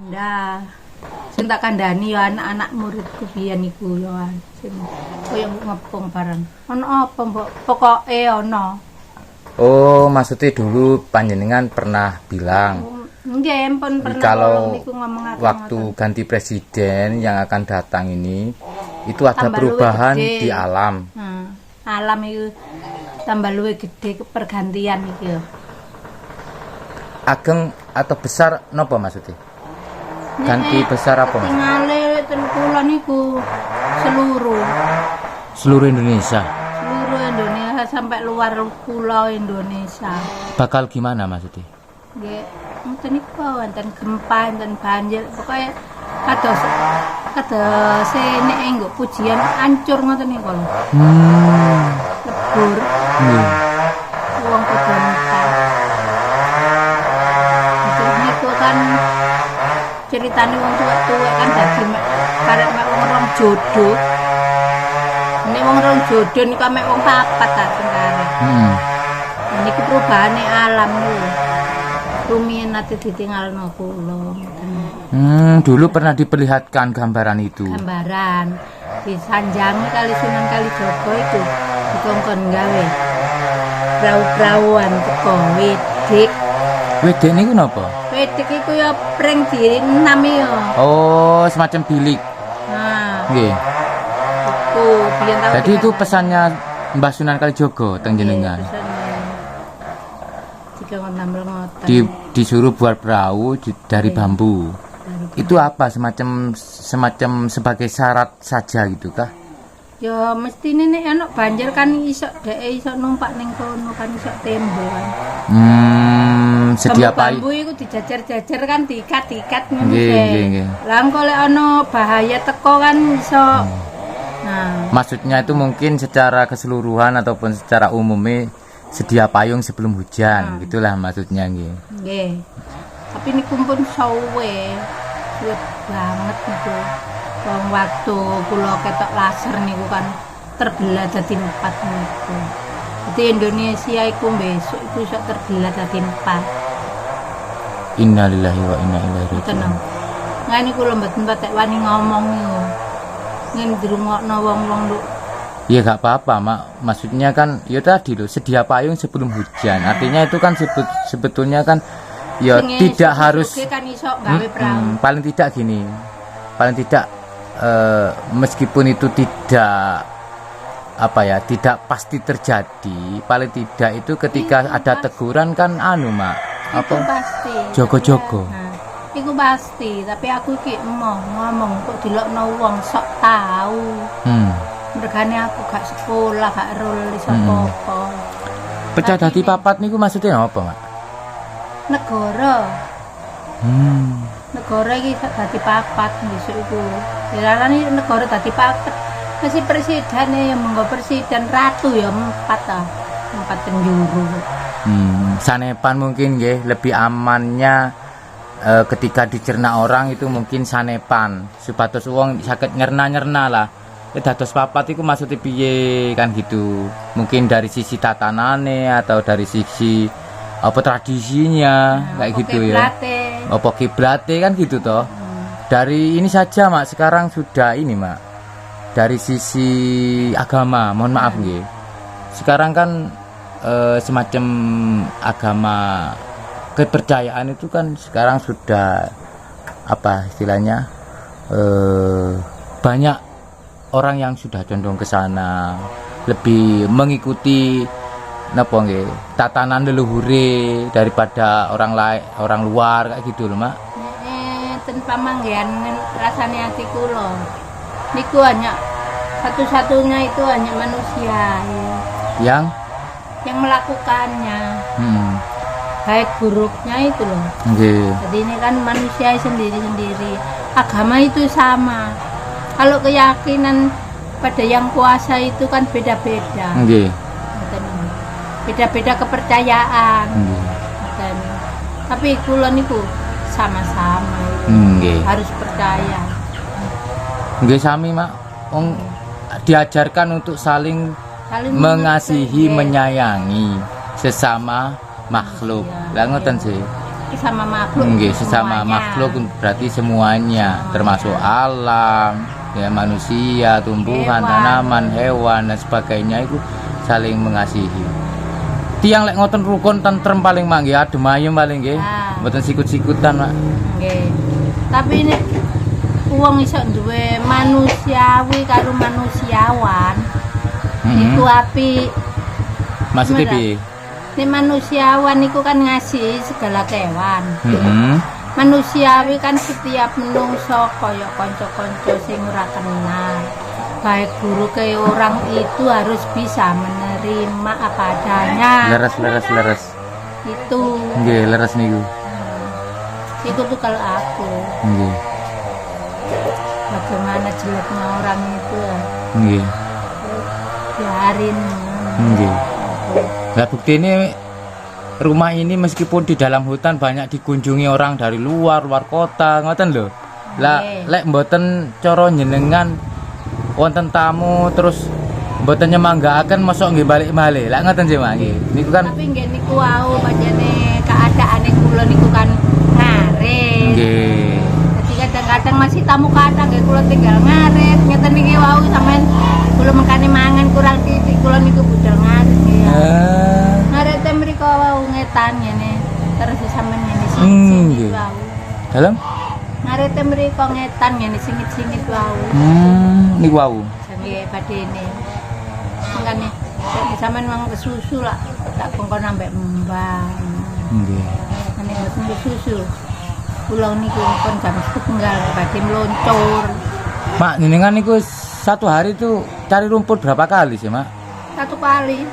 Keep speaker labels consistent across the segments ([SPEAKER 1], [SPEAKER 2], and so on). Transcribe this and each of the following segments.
[SPEAKER 1] Nah, sing tak kandhani ya anak-anak muridku biyen iku ya sing koyo ngepung bareng. Ono apa, Mbok? Pokoke ono.
[SPEAKER 2] Oh, maksudnya dulu panjenengan pernah bilang
[SPEAKER 1] Nggih, pun pernah
[SPEAKER 2] kalau
[SPEAKER 1] niku ngomongaken
[SPEAKER 2] waktu ganti presiden yang akan datang ini itu ada
[SPEAKER 1] tambah
[SPEAKER 2] perubahan
[SPEAKER 1] luwih gede.
[SPEAKER 2] di alam.
[SPEAKER 1] Alam itu tambah luwih gede pergantian iki ya.
[SPEAKER 2] Ageng atau besar napa maksudnya? Ganti besar apa mas?
[SPEAKER 1] Tingale ten kula niku seluruh
[SPEAKER 2] Indonesia.
[SPEAKER 1] seluruh Indonesia sampai luar pulau Indonesia.
[SPEAKER 2] Bakal gimana maksudnya?
[SPEAKER 1] Nggih, ngoten niku wonten gempa, wonten banjir, pokoke kados nek enggo pujian ancur ngoten niku lho. Lebur. Wong padha entek. Niku kan ceritane wong tuwek-tuwek kan dadi karek mek wong rong jodoh. Nek wong rong jodoh niku mek wong papat ta tengare. Niki perubahane alam niku. Rumiyin nate ditinggalno kula.
[SPEAKER 2] Dulu pernah diperlihatkan gambaran itu.
[SPEAKER 1] Gambaran di Sanjange kali Sunan Kalijaga itu dikongkon gawe prau-prauan teko wedik.
[SPEAKER 2] Wedek niku napa?
[SPEAKER 1] Wedik iku ya pring dinami ya.
[SPEAKER 2] Oh, semacam bilik.
[SPEAKER 1] Nah,
[SPEAKER 2] Nggih.
[SPEAKER 1] iku biyen tau.
[SPEAKER 2] Jadi itu pesannya Mbah Sunan Kalijaga teng jenengan.
[SPEAKER 1] Jika ngambil ngoten.
[SPEAKER 2] Disuruh buat perahu dari bambu. Itu apa semacam sebagai syarat saja gitu kah?
[SPEAKER 1] Ya mestine nek ana banjir kan iso numpak ning kono kan iso tembok kan.
[SPEAKER 2] Sedia payung.
[SPEAKER 1] Bambu iku dijajar-jajar kan diikat-ikat ngono
[SPEAKER 2] Nggih.
[SPEAKER 1] Lah engko lek ana bahaya teko kan iso. Nah,
[SPEAKER 2] Maksudnya itu mungkin secara keseluruhan ataupun secara umumnya sedia payung sebelum hujan, gitulah maksudnya nggih.
[SPEAKER 1] nggih. Tapi niku pun suwe banget niku. Wong waktu kula ketok laser niku kan terbelah dadi 4 niku. Jadi Indonesia iku besok iku iso terbelah dadi 4.
[SPEAKER 2] Innalillahi wa inna ilaihi raji'un.
[SPEAKER 1] Tenang. Ngene kula mboten patek wani ngomong niku. Ngene dirungokno wong-wong lho.
[SPEAKER 2] Ya gak apa-apa, Mak. Maksudnya kan ya tadi loh, sedia payung sebelum hujan. Artinya itu kan sebetulnya kan ya tidak harus
[SPEAKER 1] kan iso gawe perahu.
[SPEAKER 2] paling tidak gini. Paling tidak meskipun itu tidak tidak pasti terjadi, paling tidak itu ketika ada teguran kan Mak.
[SPEAKER 1] Itu pasti.
[SPEAKER 2] Jogo-jogo.
[SPEAKER 1] Nah, iku pasti, tapi aku iki ngomong kok dilokno wong sok tahu. Mergane aku gak sekolah, gak rol iso apa-apa.
[SPEAKER 2] Pecah dadi papat niku maksudnya apa, Mak?
[SPEAKER 1] Negara. Negara iki dadi papat besok iku. Dilarani negara dadi papat. Kasih presiden ya monggo presiden ratu ya 4 ta. 4 penjuru.
[SPEAKER 2] Sanepan mungkin nggih lebih amannya ketika dicerna orang itu mungkin sanepan supados wong saged nyerna lah. Dados papat iku maksudnya piye kan gitu. Mungkin dari sisi tatanane atau dari sisi tradisinya kayak gitu ya. Apa kiblate kan gitu toh. Dari ini saja Mak, sekarang sudah ini Mak. Dari sisi agama, mohon maaf nggih. Sekarang kan semacam agama kepercayaan itu kan sekarang sudah istilahnya banyak orang yang sudah condong ke sana, lebih mengikuti tatanan leluhure daripada orang luar kayak gitu loh Mak.
[SPEAKER 1] Ten pamanggihan rasane ati kula. Niku hanya satu-satunya itu hanya manusia ya. Yang melakukannya. Baik buruknya itu loh. Jadi ini kan manusia sendiri-sendiri. Agama itu sama. Kalau keyakinan pada yang kuasa itu kan beda-beda. Beda-beda kepercayaan. Tapi kula niku sama-sama. Harus percaya.
[SPEAKER 2] Nggih sami Mak. Diajarkan untuk saling mengasihi, menyayangi sesama makhluk. Lah ngoten sih.
[SPEAKER 1] sama makhluk.
[SPEAKER 2] Nggih, sesama
[SPEAKER 1] semuanya.
[SPEAKER 2] makhluk berarti semuanya, termasuk alam, ya manusia, tumbuhan,
[SPEAKER 1] Hewan.
[SPEAKER 2] tanaman, hewan dan sebagainya itu saling mengasihi. Tiang lek ngoten rukun tentrem paling mak nggih, adem ayem paling nggih.
[SPEAKER 1] Ah.
[SPEAKER 2] Mboten sikut-sikutan, Mak.
[SPEAKER 1] Nggih. Tapi ini wong iso duwe manusiawi karo manusiawan. Iku apik.
[SPEAKER 2] Maksudnya
[SPEAKER 1] Bener.
[SPEAKER 2] piye?
[SPEAKER 1] Nek manusiawan iku kan ngasih segala kewan.
[SPEAKER 2] Heeh.
[SPEAKER 1] Manusiawi kan setiap menungso kaya kanca-kanca sing ora kenal. Baik buruk ke orang itu harus bisa menerima apa adanya.
[SPEAKER 2] Leres.
[SPEAKER 1] Itu.
[SPEAKER 2] Nggih, leres niku.
[SPEAKER 1] Itu tuh kalau aku.
[SPEAKER 2] Nggih.
[SPEAKER 1] Bagaimana jeleknya orang itu ya.
[SPEAKER 2] Nggih.
[SPEAKER 1] Biarin.
[SPEAKER 2] Nggih. Lah bukti ini rumah ini meskipun di dalam hutan banyak dikunjungi orang dari luar kota, ngoten lho. Lah
[SPEAKER 1] Nggih.
[SPEAKER 2] lek mboten cara jenengan wonten tamu terus mboten nyemanggaaken mosok nggih balik malih. Lah ngoten sih Mak nggih. Niku kan
[SPEAKER 1] Tapi nggih niku wau pancene keadaane kula niku kan ngarit.
[SPEAKER 2] nggih.
[SPEAKER 1] Jadi kadang-kadang masih tamu kadang nggih kula tinggal ngarit. Ngeten niki wau sampean kula mengkane mangan kurang titik kula niku budal ngarit nggih. Ngarit mriko wau ngetan ngene. Terus sampean ngene
[SPEAKER 2] Nggih.
[SPEAKER 1] sing wau.
[SPEAKER 2] Dalam?
[SPEAKER 1] Ngarit mriko ngetan ngene singit-singit wau.
[SPEAKER 2] Niku wau.
[SPEAKER 1] Nggih badene. Mengkane nek sampean mang kesusu lah tak kongkon ambek mbah.
[SPEAKER 2] Nggih.
[SPEAKER 1] Nek mboten kesusu. Kula niku pun jam setengah badhe meluncur.
[SPEAKER 2] Mak jenengan niku satu hari tuh cari rumput berapa kali sih, Mak?
[SPEAKER 1] Satu kali.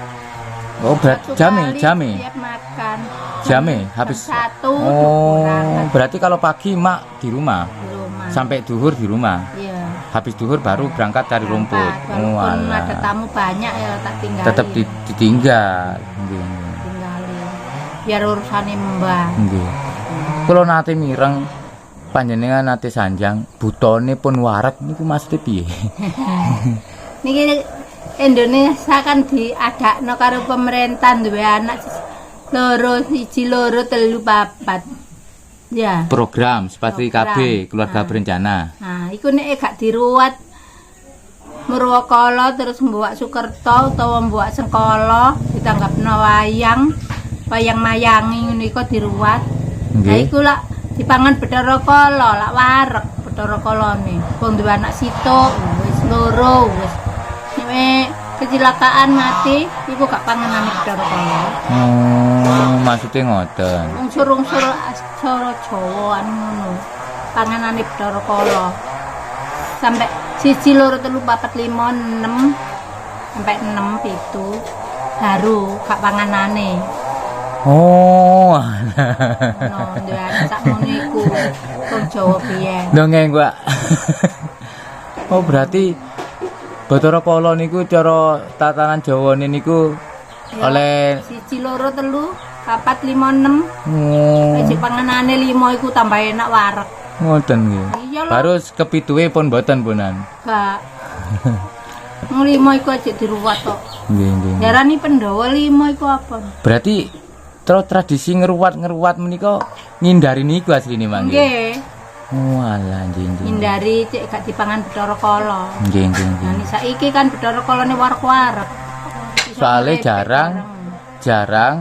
[SPEAKER 2] Oh,
[SPEAKER 1] Satu
[SPEAKER 2] jame.
[SPEAKER 1] kali Tiap makan.
[SPEAKER 2] Jame habis.
[SPEAKER 1] Satu.
[SPEAKER 2] Oh,
[SPEAKER 1] kurang
[SPEAKER 2] berarti kalau pagi Mak di rumah,
[SPEAKER 1] di rumah.
[SPEAKER 2] sampai duhur di rumah.
[SPEAKER 1] Iya.
[SPEAKER 2] Habis duhur baru berangkat cari rumput.
[SPEAKER 1] Walaupun
[SPEAKER 2] alah.
[SPEAKER 1] ada tamu banyak ya tak tinggalin.
[SPEAKER 2] Tetap ditinggal. Nggih.
[SPEAKER 1] Tinggalin. Biar urusane mbah.
[SPEAKER 2] Nggih. Kula nate mireng panjenengan nate sanjang, butone pun warak niku maksudnya piye?
[SPEAKER 1] Niki Indonesia kan diadakno karo pemerintah duwe anak loro, siji, loro, telu, papat. Ya.
[SPEAKER 2] Program seperti
[SPEAKER 1] Program.
[SPEAKER 2] KB keluarga berencana.
[SPEAKER 1] Nah, iku nek gak diruwat Murwakala terus mbok Sukerto utawa mbok Sengkala ditanggapno wayang mayangi ngono iku diruwat. Lah
[SPEAKER 2] Nggih.
[SPEAKER 1] iku lak dipangan Bathara Kala, lak wareg Bathara Kalane. Wong duwe anak sitok wis loro wis. Nek kecelakaan mati iku gak panganane Bathara Kala.
[SPEAKER 2] Oh, maksudnya ngoten.
[SPEAKER 1] Unsur-unsur aksara Jawa ngono. Panganane Bathara Kala. Sampai 1 2 3 4 5 6 sampai 6 7 baru gak panganane.
[SPEAKER 2] Oh.
[SPEAKER 1] Ngono, duwe anak sak ngono iku. Wong Jawa biyen.
[SPEAKER 2] Dongeng, Pak. Oh, berarti Bathara Kala niku cara tatanan Jawane niku
[SPEAKER 1] Ya,
[SPEAKER 2] oleh
[SPEAKER 1] 1 2 3 4 5 6.
[SPEAKER 2] oh,
[SPEAKER 1] Nek panganane 5 iku tambah enak wareg.
[SPEAKER 2] ngoten nggih.
[SPEAKER 1] Iya lho.
[SPEAKER 2] Baru kepituwe pun mboten punan.
[SPEAKER 1] Gak. Wong 5 iku aja diruwat tok.
[SPEAKER 2] Nggih.
[SPEAKER 1] Darani Pandhawa 5 iku apa?
[SPEAKER 2] Berarti tradisi ngeruwat menika ngindari niku asline Mang nggih.
[SPEAKER 1] Nggih.
[SPEAKER 2] Oh, alah nggih.
[SPEAKER 1] Hindari cek gak dipangan Bathara Kala.
[SPEAKER 2] Nggih.
[SPEAKER 1] Nah, saiki kan Bathara Kalane wareg-wareg. Iso
[SPEAKER 2] Soale
[SPEAKER 1] ngelepek
[SPEAKER 2] jarang
[SPEAKER 1] jarang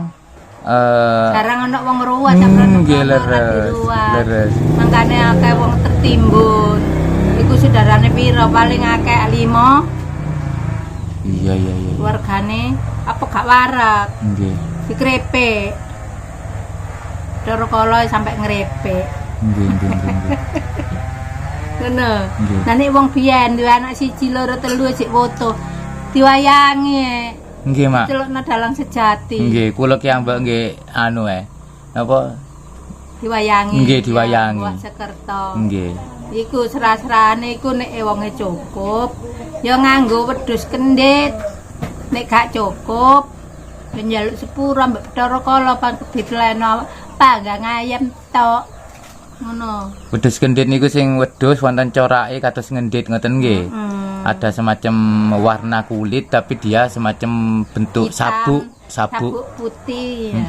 [SPEAKER 1] ana wong ruwat sampeyan
[SPEAKER 2] nggih
[SPEAKER 1] ora
[SPEAKER 2] leres.
[SPEAKER 1] diruwat. Mangkane akeh wong tertimbun. Iku sedarane pira paling akeh 5
[SPEAKER 2] Iya.
[SPEAKER 1] wargane apa gak wareg
[SPEAKER 2] Nggih.
[SPEAKER 1] dikrepek. Bathara Kala sampai ngrepek.
[SPEAKER 2] Nggih.
[SPEAKER 1] Ngono.
[SPEAKER 2] Nggih.
[SPEAKER 1] Nah nek wong biyen duwe anak 1 2 3 sik foto diwayangi.
[SPEAKER 2] Nggih, Mak.
[SPEAKER 1] Celukna dalang sejati.
[SPEAKER 2] Nggih, kula ki ambek nggih anu napa?
[SPEAKER 1] Diwayangi.
[SPEAKER 2] Nggih, diwayangi.
[SPEAKER 1] Buat Sekerto.
[SPEAKER 2] Nggih.
[SPEAKER 1] Iku serah-serahane iku nek wonge cukup ya nganggo wedhus kendhit. Nek gak cukup ya njaluk sepura mbek Bathara Kala pan ditleno panggang ayam tok. Ngono.
[SPEAKER 2] Wedhus kendhit niku sing wedhus wonten corake kados ngendhit ngoten nggih. Ada semacam warna kulit tapi dia semacam bentuk
[SPEAKER 1] Hitam,
[SPEAKER 2] sabuk.
[SPEAKER 1] putih. Ya.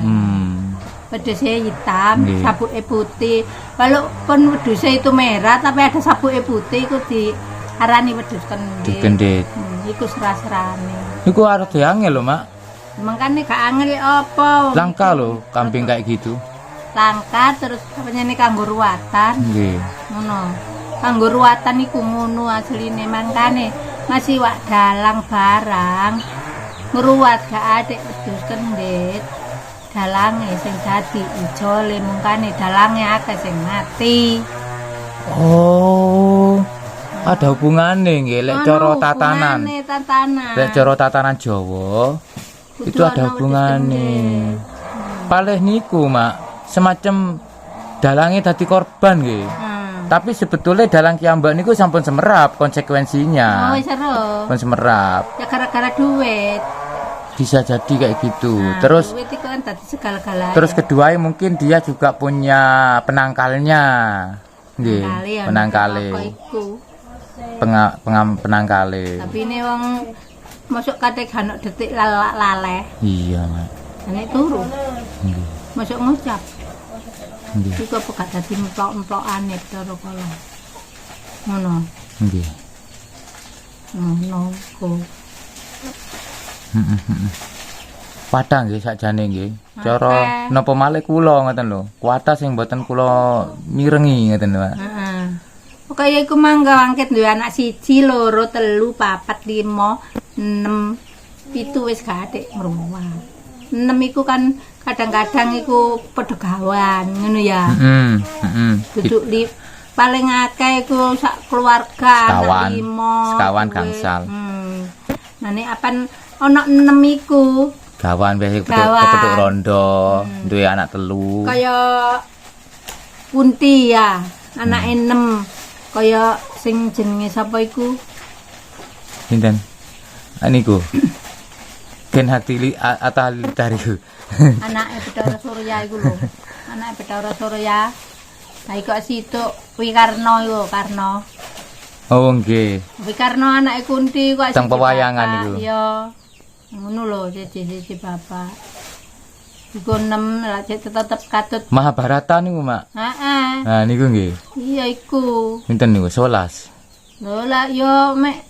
[SPEAKER 1] Wedhusnya hitam,
[SPEAKER 2] Nggih.
[SPEAKER 1] sabuknya putih. Walaupun wedhusnya itu merah, tapi ada sabuknya putih, itu diarani wedhus kendit.
[SPEAKER 2] Kendit.
[SPEAKER 1] Iku serah-serane.
[SPEAKER 2] Iku arep angel lho, Mak.
[SPEAKER 1] Makanya gak angel apa.
[SPEAKER 2] Langka lho kambing kayak gitu.
[SPEAKER 1] Langka terus apanya kanggo ruwatan.
[SPEAKER 2] Nggih.
[SPEAKER 1] Ngono. Kanggo ruwatan iku ngono asline mangkane masih wak dalang barang ngruwat gak adek wedhus kendit. Dalange sing dadi ijole mangkane dalange akeh sing mati.
[SPEAKER 2] Oh. Ada hubungannya nggih lek cara tatanan.
[SPEAKER 1] Hubungane tatanan.
[SPEAKER 2] Lek cara tatanan Jawa
[SPEAKER 1] Kudu
[SPEAKER 2] itu ada
[SPEAKER 1] ana
[SPEAKER 2] hubungannya.
[SPEAKER 1] wedhus
[SPEAKER 2] Palih niku, Mak, semacam dalangnya dadi korban nggih. Tapi sebetulnya dalang kiambak niku sampun semerap konsekuensinya.
[SPEAKER 1] Oh, wis seru.
[SPEAKER 2] Sampun semerap.
[SPEAKER 1] Ya gara-gara duit.
[SPEAKER 2] Bisa jadi kayak gitu.
[SPEAKER 1] Nah,
[SPEAKER 2] Terus
[SPEAKER 1] duit itu kan tadi segala-galanya.
[SPEAKER 2] terus kedua mungkin dia juga punya penangkalnya. Nggih, penangkale. Penangkale.
[SPEAKER 1] Tapi ini wong masuk kate hanok detik laleh.
[SPEAKER 2] Iya, Mak.
[SPEAKER 1] Ini turu.
[SPEAKER 2] Nggih.
[SPEAKER 1] Masuk ngucap.
[SPEAKER 2] Nggih.
[SPEAKER 1] Iku apa gak dadi emplok-emplokane cara kala. Ngono.
[SPEAKER 2] Nggih.
[SPEAKER 1] Ngono ku.
[SPEAKER 2] Padang nggih sakjane nggih. Cara napa malih kula ngoten lho. Kuwata sing mboten kula mirengi ngoten lho, Pak.
[SPEAKER 1] Heeh. Kaya iku mangga angket duwe anak 1, 2, 3, 4, 5, 6, 7 wis gak atik ngruwat. 6 iku kan kadang-kadang iku padha gawan ngono ya. Duduk di paling akeh iku sak keluarga
[SPEAKER 2] Sekawan.
[SPEAKER 1] 5.
[SPEAKER 2] Sekawan gangsal.
[SPEAKER 1] Nah nek apan ana 6 iku
[SPEAKER 2] Gawan biasa
[SPEAKER 1] Gawan.
[SPEAKER 2] kepetuk rondo, duwe anak 3.
[SPEAKER 1] kaya Kunti ya, anake 6. Kaya sing jenenge sapa iku?
[SPEAKER 2] Sinten? Niku. Ken Hatili Atalitariku.
[SPEAKER 1] Anake Bathara Surya iku lho. Anake Bathara Surya. Lah iku situ Wikarno iku, Karno.
[SPEAKER 2] Oh nggih.
[SPEAKER 1] Wikarno anake Kunti kok
[SPEAKER 2] Sang pewayangan iku.
[SPEAKER 1] Iya. Ngono lho siji bapak. Iku 6 lah tetep katut.
[SPEAKER 2] Mahabharata niku, Mak.
[SPEAKER 1] Heeh.
[SPEAKER 2] Nah niku nggih.
[SPEAKER 1] Iya iku.
[SPEAKER 2] Sinten niku 11.
[SPEAKER 1] Lho lah yo mek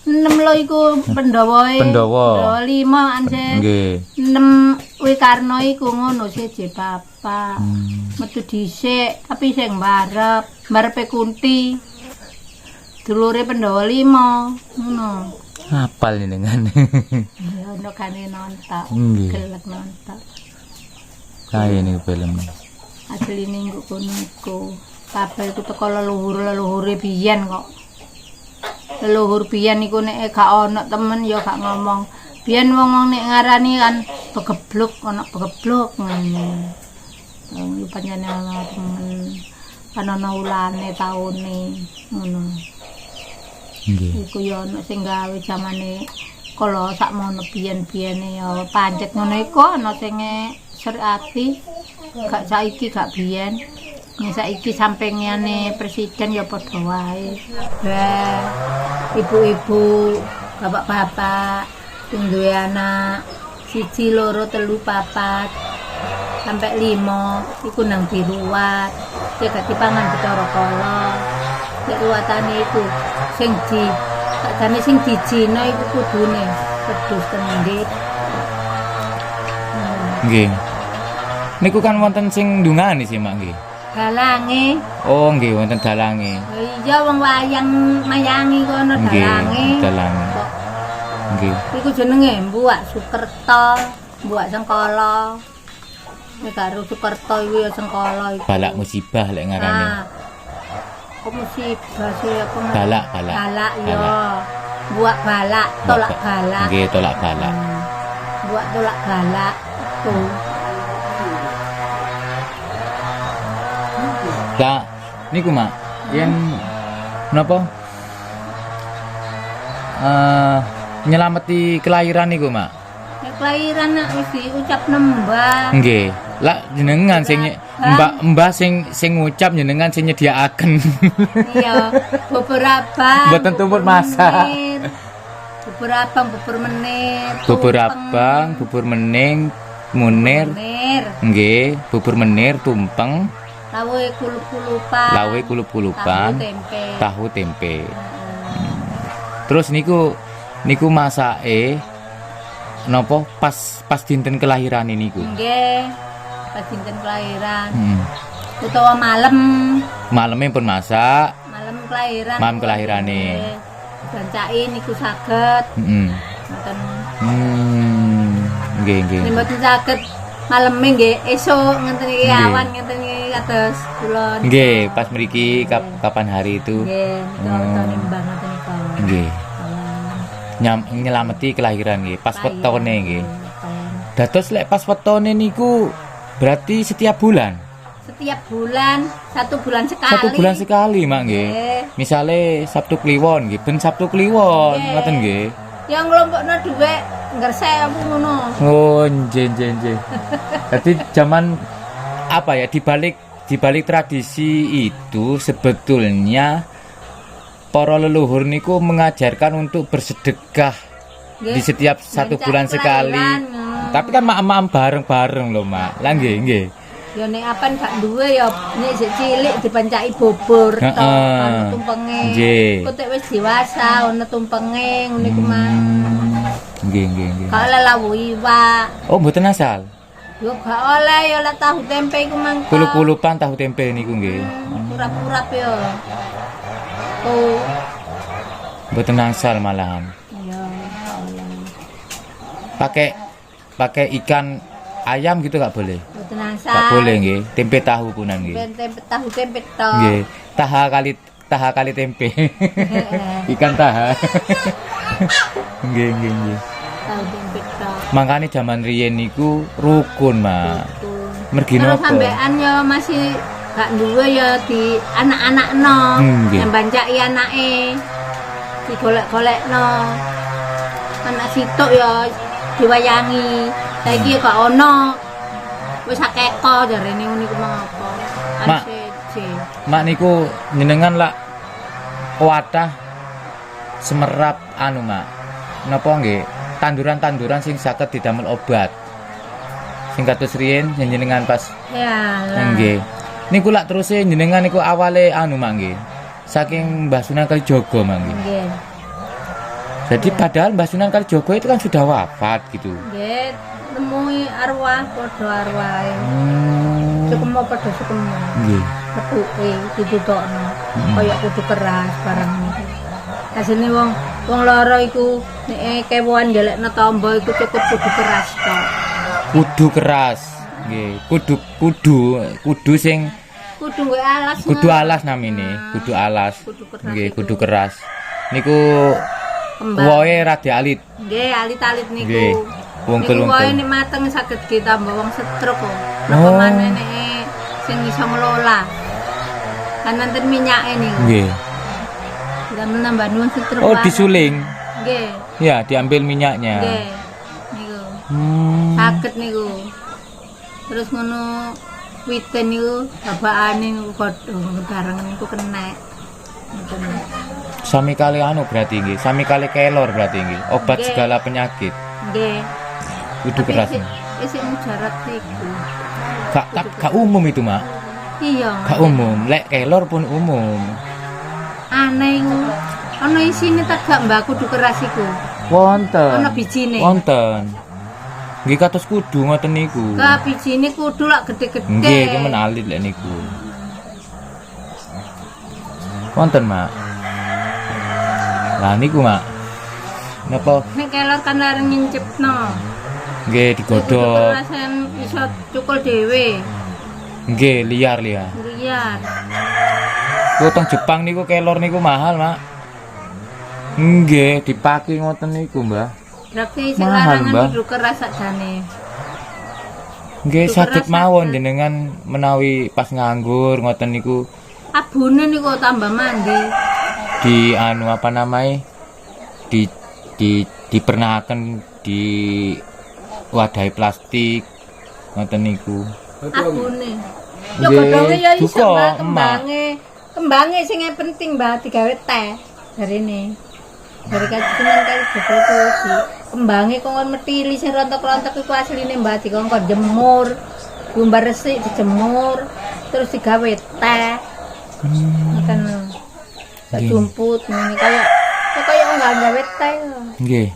[SPEAKER 1] 6 lho iku Pandhawae.
[SPEAKER 2] Pandhawa.
[SPEAKER 1] 5 anse.
[SPEAKER 2] Nggih.
[SPEAKER 1] 6 Wikarno iku ngono siji bapak. Metu dhisik tapi sing mbarepe Kunti. Dulure Pandhawa 5 ngono.
[SPEAKER 2] Apal jenengan.
[SPEAKER 1] Ya ono kane nonton.
[SPEAKER 2] Nggih.
[SPEAKER 1] Gelek nonton.
[SPEAKER 2] Kae niku film.
[SPEAKER 1] Asline nggo kono iku. Kabeh iku teko leluhur-leluhure biyen kok. Leluhur biyen iku nek gak ono temen ya gak ngomong. Biyen wong nek ngarani kan begebluk, ono begebluk ngene. Wong pancene ono temen. Kan ono ulane taune ngono.
[SPEAKER 2] Nggih.
[SPEAKER 1] Iku ya ono sing gawe jamane kala sakmono biyen-biyene ya pancet ngono iku ana sing serati gak saiki gak biyen. Nek saiki sampengane presiden ya padha wae. Ibu-ibu, bapak-bapak sing duwe anak 1, 2, 3, 4 sampai 5 iku nang diruwat. Ya gak dipangan Bathara Kala. Nek ruwatane iku sing sakjane sing dijina iku kudune wedhus kendit.
[SPEAKER 2] Nggih. Niku kan wonten sing ndungani sih, Mak nggih.
[SPEAKER 1] Dalange.
[SPEAKER 2] Oh nggih wonten dalange.
[SPEAKER 1] Iya wong wayang mayangi kono
[SPEAKER 2] Nggih,
[SPEAKER 1] dalange.
[SPEAKER 2] dalange.
[SPEAKER 1] Kok
[SPEAKER 2] Nggih.
[SPEAKER 1] iku jenenge Mbuak Sukerto, Mbuak Sengkala. Nek karo Sukerto iku ya Sengkala iku.
[SPEAKER 2] Balak musibah lek ngarane.
[SPEAKER 1] Nah, kok musibah sih apa ngerti?
[SPEAKER 2] Balak.
[SPEAKER 1] Balak ya. Mbuak balak, tolak balak.
[SPEAKER 2] Nggih, tolak balak.
[SPEAKER 1] Mbuak tolak balak. Tuh.
[SPEAKER 2] Lah niku, Mak. Yen napa? Nyelameti kelahiran niku, Mak.
[SPEAKER 1] Nek kelahiran nak wis diucap nembah.
[SPEAKER 2] Nggih. Lah jenengan sing mbah sing ngucap jenengan sing nyediakaken.
[SPEAKER 1] Iya, beberapa.
[SPEAKER 2] Mboten tumput masak.
[SPEAKER 1] Beberapa bubur menir.
[SPEAKER 2] Bubur abang, bubur mening, munir.
[SPEAKER 1] Menir.
[SPEAKER 2] Nggih, bubur menir tumpeng,
[SPEAKER 1] Lawe kulup-kulupan.
[SPEAKER 2] lawe kulup-kulupan,
[SPEAKER 1] Tahu tempe.
[SPEAKER 2] tahu tempe. Terus niku masake napa pas dinten kelahiran niku.
[SPEAKER 1] Nggih. Pas dinten kelahiran.
[SPEAKER 2] Hmm.
[SPEAKER 1] Utawa malam.
[SPEAKER 2] Maleme pun masak,
[SPEAKER 1] Malam kelahiran.
[SPEAKER 2] malam kelahirane.
[SPEAKER 1] Nggih. Bancaki niku saged.
[SPEAKER 2] Heeh.
[SPEAKER 1] Ngoten.
[SPEAKER 2] Nggih, nggih.
[SPEAKER 1] Nek mboten saged maleme nggih esuk ngenten iki
[SPEAKER 2] Nggih.
[SPEAKER 1] awan ngenten iki kados kula.
[SPEAKER 2] Nggih, pas mriki kapan hari itu?
[SPEAKER 1] Nggih, kita nimbang ngoten niku.
[SPEAKER 2] Nggih. Nyelameti kelahiran nggih, pas wetone nggih. Dados lek pas wetone niku berarti setiap bulan.
[SPEAKER 1] Setiap bulan, 1 bulan sekali.
[SPEAKER 2] 1 bulan sekali, Mak nggih.
[SPEAKER 1] Nggih.
[SPEAKER 2] Misale Sabtu Kliwon nggih, ben Sabtu Kliwon,
[SPEAKER 1] Nggih.
[SPEAKER 2] ngoten nggih.
[SPEAKER 1] Yang nglompokno dhuwit ngersek apa ngono.
[SPEAKER 2] Oh, nggih. Jadi zaman apa ya dibalik tradisi itu sebetulnya para leluhur niku mengajarkan untuk bersedekah
[SPEAKER 1] Nggih.
[SPEAKER 2] di setiap 1 bulan sekali.
[SPEAKER 1] Kelahiran,
[SPEAKER 2] Tapi kan mak-mak bareng-bareng loh, Mak. Lah nggih.
[SPEAKER 1] Ya nek apan gak duwe ya nek sik cilik dipancaki bubur
[SPEAKER 2] Heeh.
[SPEAKER 1] tok kan tumpenge.
[SPEAKER 2] Nggih.
[SPEAKER 1] Kok tek wis dewasa ono tumpenge ngene iku mah.
[SPEAKER 2] Nggih.
[SPEAKER 1] Gak oleh lawu iwak.
[SPEAKER 2] Oh, mboten asal.
[SPEAKER 1] Yo gak oleh ya lah tahu tempe iku mangko.
[SPEAKER 2] Kulup-kulupan tahu tempe niku nggih.
[SPEAKER 1] Purap-purap yo. Oh,
[SPEAKER 2] Mboten asal malahan.
[SPEAKER 1] iya.
[SPEAKER 2] Pakai ikan ayam gitu gak boleh.
[SPEAKER 1] Mboten asal.
[SPEAKER 2] Gak boleh nggih. Tempe tahu punan nggih.
[SPEAKER 1] Tempe tahu tempe tok.
[SPEAKER 2] Nggih. Taha kali tempe. Ikan taha. Nggih.
[SPEAKER 1] Tahu tempe tok.
[SPEAKER 2] Makane zaman riyen niku rukun, Mak. Mergi
[SPEAKER 1] Terus
[SPEAKER 2] napa?
[SPEAKER 1] sampean ya masih gak duwe ya di anak-anakno.
[SPEAKER 2] Nggih.
[SPEAKER 1] Yang bancaki anake. Digolek-golekno. Anak sitok ya diwayangi. Saiki gak ono. Wis akeh kok jarene niku mangapa.
[SPEAKER 2] Mak. Mak niku jenengan lak wadah semerap anu, Mak. Napa nggih? Tanduran-tanduran sing saged didamel obat. Sing kados riyen jenengan pas
[SPEAKER 1] Ya lah.
[SPEAKER 2] nggih. Niku lak teruse jenengan niku awale anu, Mak nggih. Saking Mbah Sunan Kalijaga, Mak nggih.
[SPEAKER 1] Nggih.
[SPEAKER 2] Jadi padahal Mbah Sunan Kalijaga itu kan sudah wafat gitu.
[SPEAKER 1] Nggih, nemui arwah padha arwahe. Cukup padha cukup.
[SPEAKER 2] Nggih.
[SPEAKER 1] Metuke ditutokno. Kaya kudu keras barang niku. Asline wong lara iku nek kewoan ndelekno tamba iku cukup kudu keras tok.
[SPEAKER 2] Kudu keras. Nggih, kudu sing
[SPEAKER 1] Kudu nggo alas.
[SPEAKER 2] kudu alas namine, kudu alas.
[SPEAKER 1] Kudu keras.
[SPEAKER 2] Nggih, kudu keras. Niku
[SPEAKER 1] Kembang.
[SPEAKER 2] wohe rada alit.
[SPEAKER 1] Nggih, alit-alit niku.
[SPEAKER 2] Nggih. Wungkul-wungkul.
[SPEAKER 1] Niku wae nek mateng saged ditambah wong stroke kok. Napa
[SPEAKER 2] Oh.
[SPEAKER 1] maneh nek sing iso ngelola. Kan nanten minyake niku.
[SPEAKER 2] Nggih.
[SPEAKER 1] Kita menambah nuwun stroke.
[SPEAKER 2] Oh, disuling.
[SPEAKER 1] Nggih.
[SPEAKER 2] Ya, diambil minyaknya.
[SPEAKER 1] Nggih. Niku. Saged niku. Terus ngono witen niku babakane niku godhong bareng niku kenek. Ngoten.
[SPEAKER 2] Sami kali anu berarti nggih, sami kali kelor berarti nggih. Obat
[SPEAKER 1] Nggih.
[SPEAKER 2] segala penyakit.
[SPEAKER 1] Nggih.
[SPEAKER 2] Kudu keras.
[SPEAKER 1] Isih mujarab niku.
[SPEAKER 2] Gak umum itu, Mak.
[SPEAKER 1] Iya.
[SPEAKER 2] Gak umum. Lek kelor pun umum.
[SPEAKER 1] Aneh iku. Ana isine tak gak mbak kudu keras iku.
[SPEAKER 2] Wonten.
[SPEAKER 1] Ana bijine.
[SPEAKER 2] Wonten. Nggih kados kudu ngoten niku.
[SPEAKER 1] Ka bijine kudu lak gede-gede.
[SPEAKER 2] Nggih, ki menalit lek niku. Wonten, Mak. Lah niku, Mak. Napa
[SPEAKER 1] Nek kelor kan larang nyincipno.
[SPEAKER 2] nggih digodhog.
[SPEAKER 1] Kerasan iso cukul dhewe.
[SPEAKER 2] Nggih, liar.
[SPEAKER 1] Liar.
[SPEAKER 2] Ku teng Jepang niku kelor niku mahal, Mak. Nggih, dipaki ngoten niku, Mbah.
[SPEAKER 1] Berarti sing
[SPEAKER 2] Mahal,
[SPEAKER 1] larangan
[SPEAKER 2] Mbah.
[SPEAKER 1] kudu keras sakjane.
[SPEAKER 2] Nggih,
[SPEAKER 1] Kudu
[SPEAKER 2] saged
[SPEAKER 1] keras,
[SPEAKER 2] mawon
[SPEAKER 1] saged.
[SPEAKER 2] jenengan menawi pas nganggur ngoten niku
[SPEAKER 1] Abune niku tambah mandi.
[SPEAKER 2] di anu apa namanya? Dipernahaken di wadahi plastik ngoten niku.
[SPEAKER 1] Abune. Yo
[SPEAKER 2] Nggih,
[SPEAKER 1] godhonge ya iso
[SPEAKER 2] duka,
[SPEAKER 1] Mbak,
[SPEAKER 2] emak.
[SPEAKER 1] kembange. Kembange sing penting Mbak digawe teh jarine. Dari kajian kali betul tuh kembange kok metili sing rontok-rontok iku asline Mbah dikongkon jemur. Diumbar resik dijemur terus digawe teh. Ngoten. Tak jumput ngene kaya enggak gawe teh.
[SPEAKER 2] Nggih.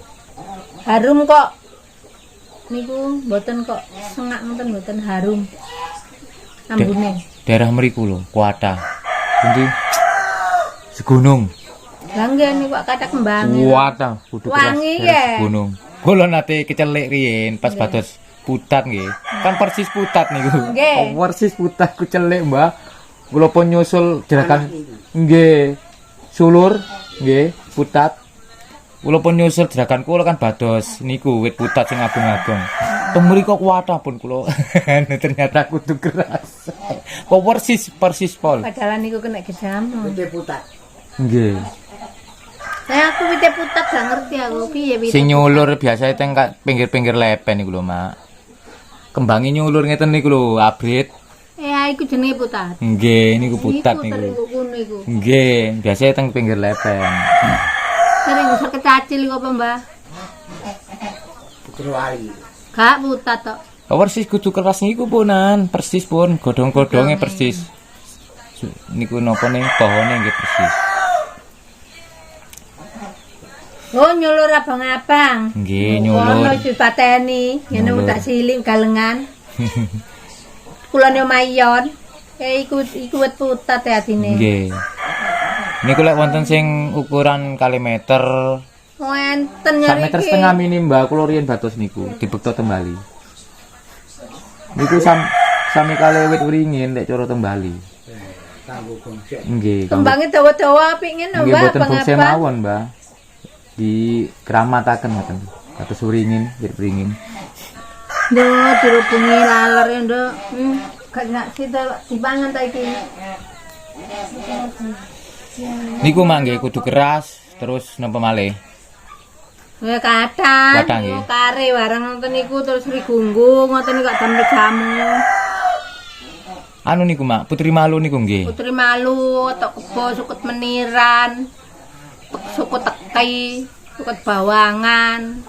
[SPEAKER 1] Harum kok. Niku mboten kok sengak ngoten mboten harum. Ambune.
[SPEAKER 2] Daerah mriku lho, Kuata. Pundi? Segunung.
[SPEAKER 1] Lah nggih niku kata kembange.
[SPEAKER 2] Kuata, kudu keras.
[SPEAKER 1] Wangi ya.
[SPEAKER 2] Segunung. Kula nate kecelik riyen pas bados putat nggih. Kan persis putat niku.
[SPEAKER 1] Nggih.
[SPEAKER 2] Persis putat kucelik, Mbah. Kula pun nyusul jerakan nggih. Sulur nggih, putat. Kula pun nyusul jerakan kula kan bados niku wit putat sing agung-agung. Temuri kok Kuata pun kula. Ternyata kudu keras. Kok persis pol.
[SPEAKER 1] Padahal niku kena gedamu.
[SPEAKER 3] Putih putat.
[SPEAKER 2] Nggih.
[SPEAKER 1] Saya aku wite putat gak ngerti aku piye wite.
[SPEAKER 2] Sing nyulur biasa teng pinggir-pinggir lepen niku lho, Mak. Kembangi nyulur ngeten niku lho, abrit.
[SPEAKER 1] Iku jenenge putat.
[SPEAKER 2] Nggih, niku putat
[SPEAKER 1] Iku
[SPEAKER 2] niku.
[SPEAKER 1] terus ngono iku.
[SPEAKER 2] Nggih, biasa teng pinggir lepen.
[SPEAKER 1] Sering usah kecacil iku apa, Mbah?
[SPEAKER 3] Putra wali.
[SPEAKER 1] Gak putat tok.
[SPEAKER 2] Persis kudu keras niku punan, persis pun godhong-godhonge persis. Niku napa ning pohone nggih persis.
[SPEAKER 1] Oh nyulur abang-abang.
[SPEAKER 2] Nggih,
[SPEAKER 1] Ono
[SPEAKER 2] nyulur.
[SPEAKER 1] dipateni, ngene
[SPEAKER 2] Nyulur.
[SPEAKER 1] tak siling galengan. Kulane mayon. Iku wit putat ya atine.
[SPEAKER 2] Nggih. Niku lek wonten sing ukuran kali meter,
[SPEAKER 1] Wonten
[SPEAKER 2] sak
[SPEAKER 1] nyari
[SPEAKER 2] meter setengah mini Mbak kula riyen batos niku dibekto tembali. Niku sami kali wit wringin lek cara tembali.
[SPEAKER 3] Kanggo gongsek.
[SPEAKER 2] Nggih,
[SPEAKER 1] Kembange dawa-dawa apik ngene,
[SPEAKER 2] nggih
[SPEAKER 1] Mbah,
[SPEAKER 2] boten bungse
[SPEAKER 1] abang-abang.
[SPEAKER 2] mawon, Mbak. Di keramataken ngoten. Batos wringin, wit wringin.
[SPEAKER 1] Nduk dirubungi laler ya, Nduk. Gak nak sida dipangan ta iki.
[SPEAKER 2] Niku mak nggih kudu keras terus napa malih?
[SPEAKER 1] Ya kadang,
[SPEAKER 2] Kadang, nggih.
[SPEAKER 1] kare bareng ngoten niku terus rigunggung ngoten niku gak damel jamu.
[SPEAKER 2] Anu niku mak, Putri Malu niku nggih.
[SPEAKER 1] Putri malu, tok kebo, sukut meniran, sukut teki, sukut bawangan.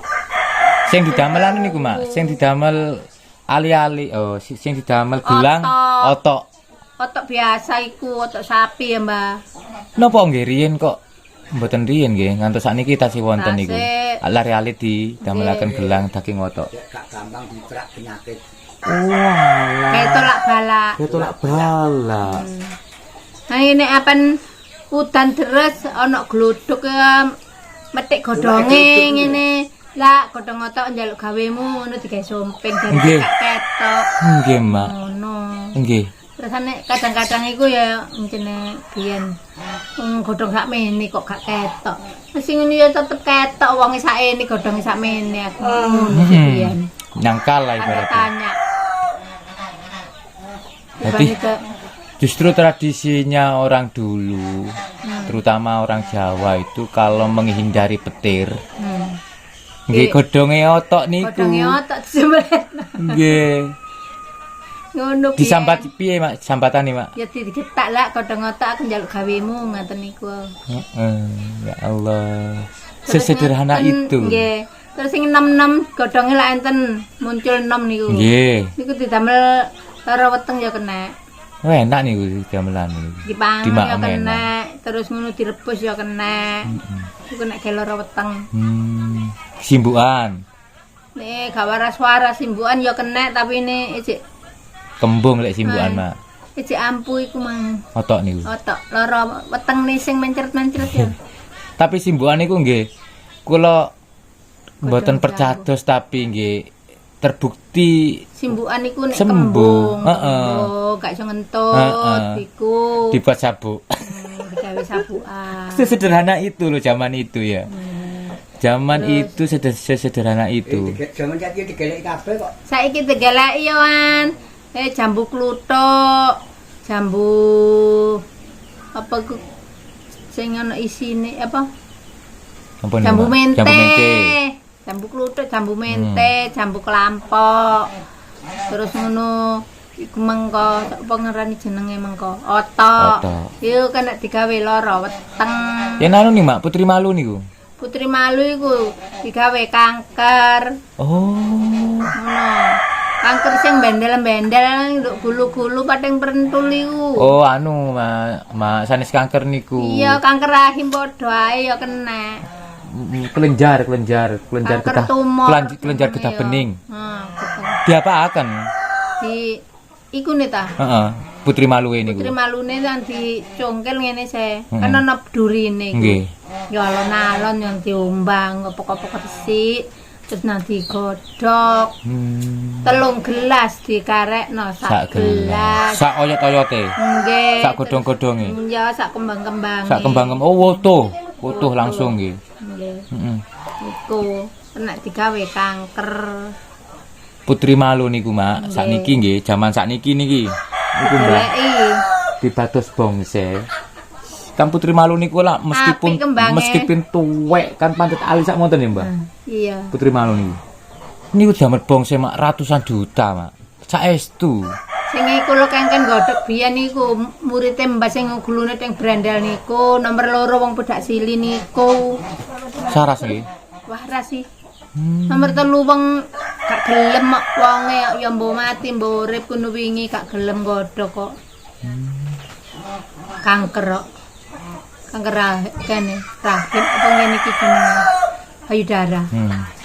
[SPEAKER 2] Sing didamel anu niku mak, sing didamel ali-ali, sing didamel gelang otok.
[SPEAKER 1] Otok biasa iku, otok sapi ya, Mbah.
[SPEAKER 2] Napa nggih riyen kok mboten riyen nggih, ngantos sakniki tasih wonten niku.
[SPEAKER 1] Tasih.
[SPEAKER 2] Lari-ali didamelaken gelang daging otok.
[SPEAKER 3] Gak gampang ditrak penyakit.
[SPEAKER 2] Walah.
[SPEAKER 1] Kayak tolak balak.
[SPEAKER 2] Ketolak bala.
[SPEAKER 1] Nah ini apan udan deres ana glodok ya metik godhonge ngene. Lah godhong otok njaluk gawemu ngono digawe somping dan
[SPEAKER 2] Nggih.
[SPEAKER 1] gak ketok.
[SPEAKER 2] Nggih, Mak.
[SPEAKER 1] Ngono.
[SPEAKER 2] Nggih.
[SPEAKER 1] Terus ane kadang-kadang iku ya jenenge biyen godhong sakmene kok gak ketok. Sing ngono ya tetep ketok wonge sakene godhonge sakmene aku. Ngono sih biyen.
[SPEAKER 2] Nyangkal lah
[SPEAKER 1] Ada
[SPEAKER 2] ibaratnya.
[SPEAKER 1] tanya.
[SPEAKER 2] Jadi-
[SPEAKER 1] Dibanding ke-
[SPEAKER 2] Justru tradisinya orang dulu, terutama orang Jawa itu kalau menghindari petir, nggih godhonge otok niku.
[SPEAKER 1] godhonge otok disembelih.
[SPEAKER 2] Nggih.
[SPEAKER 1] Ngono piye?
[SPEAKER 2] Disambat piye, Mak? Sambatane, Mak?
[SPEAKER 1] Ya digetak lah godhong otak aku njaluk gawemu ngoten niku.
[SPEAKER 2] Heeh, ya Allah.
[SPEAKER 1] Terus
[SPEAKER 2] Sesederhana
[SPEAKER 1] ngeten,
[SPEAKER 2] itu.
[SPEAKER 1] Nggih. Terus sing enom-enom godhonge lak enten muncul enom niku.
[SPEAKER 2] Nggih.
[SPEAKER 1] Niku didamel lara weteng ya kena.
[SPEAKER 2] Wah, enak niku gamelan niku.
[SPEAKER 1] Dipangan ya
[SPEAKER 2] Dimakan
[SPEAKER 1] kena, terus ngono direbus ya kena. Iku nek ge lara weteng.
[SPEAKER 2] Simbukan,
[SPEAKER 1] Nek gak waras-waras simbukan ya kena tapi ini ijik
[SPEAKER 2] kembung lek simbukan, Mak.
[SPEAKER 1] ijik ampu iku mang.
[SPEAKER 2] Otok niku.
[SPEAKER 1] Otok lara weteng nih sing mencret-mencret ya.
[SPEAKER 2] Tapi simbukan niku nggih kula mboten
[SPEAKER 1] Godhong
[SPEAKER 2] percados tapi nggih terbukti
[SPEAKER 1] Simbukan iku nek
[SPEAKER 2] Sembuh,
[SPEAKER 1] kembung.
[SPEAKER 2] heeh.
[SPEAKER 1] Kembung, gak iso ngentut
[SPEAKER 2] Heeh.
[SPEAKER 1] iku.
[SPEAKER 2] dibuat sabuk.
[SPEAKER 1] Digawe sabukan.
[SPEAKER 2] Sesederhana itu loh zaman itu ya. Zaman itu sesederhana itu.
[SPEAKER 3] Jaman saiki digelek kabeh kok.
[SPEAKER 1] Saiki digeleki yo an. Jambu kluthuk, jambu apa ku sing ana isine apa?
[SPEAKER 2] Apa niku,
[SPEAKER 1] Jambu
[SPEAKER 2] Mak?
[SPEAKER 1] mente.
[SPEAKER 2] Jambu mente.
[SPEAKER 1] Jambu kluthuk, jambu mente, jambu kelampok. Terus ngono iku mengko apa ngarani jenenge mengko? Otok.
[SPEAKER 2] Otok.
[SPEAKER 1] Iku kena digawe lara weteng.
[SPEAKER 2] Ya anu nih, Mak, Putri Malu niku.
[SPEAKER 1] Putri Malu iku digawe kanker.
[SPEAKER 2] Oh.
[SPEAKER 1] Ngono. Kanker sing bendel-bendel nduk gulu-gulu pating prentul iku.
[SPEAKER 2] Oh, anu, Mak, sanes kanker niku.
[SPEAKER 1] Iya, kanker rahim padha ae ya kena.
[SPEAKER 2] Kelenjar
[SPEAKER 1] Kanker
[SPEAKER 2] getah.
[SPEAKER 1] tumor.
[SPEAKER 2] Kelenjar getah
[SPEAKER 1] Iya.
[SPEAKER 2] bening.
[SPEAKER 1] Getah.
[SPEAKER 2] Diapaaken?
[SPEAKER 1] Di iku nih ta.
[SPEAKER 2] Heeh. Putri Malue niku.
[SPEAKER 1] Putri Malune kan dicongkel ngene se. Kan ana durine iku.
[SPEAKER 2] Nggih.
[SPEAKER 1] Ya alon-alon yang diombang apa-apa resik. Terus nanti godhog. 3 gelas dikarekno sak gelas.
[SPEAKER 2] Sak oyot-oyote.
[SPEAKER 1] Nggih.
[SPEAKER 2] Sak godhong-godhonge.
[SPEAKER 1] Ya sak kembang-kembange.
[SPEAKER 2] Sak kembang. Oh, wutuh langsung nggih.
[SPEAKER 1] Nggih.
[SPEAKER 2] Heeh.
[SPEAKER 1] Iku kena digawe kanker.
[SPEAKER 2] Putri Malu niku, Mak. Sakniki nggih, jaman sakniki niki. Niku, Mbak.
[SPEAKER 1] Goleki.
[SPEAKER 2] Dibatos bongse. Kan Putri Malu niku lah
[SPEAKER 1] Apik kembange.
[SPEAKER 2] meskipun tuwek kan pancet alis sak monten ya, Mbak.
[SPEAKER 1] Iya.
[SPEAKER 2] Putri Malu niku. Niku damet bongse Mak ratusan juta, Mak. Saestu.
[SPEAKER 1] Sing iku lho kengken godhog biyen niku murid Mbah sing gulune teng brandel niku nomor 2 wong pedak sili niku.
[SPEAKER 2] Saras nggih.
[SPEAKER 1] Wah rasi. Nomor 3 wong gak gelem kok wonge ya mbok mati mbok urip kuno wingi gak gelem godhog kok. Kanker kok. Kanker kene rahim apa ngene iki jenenge? Payudara.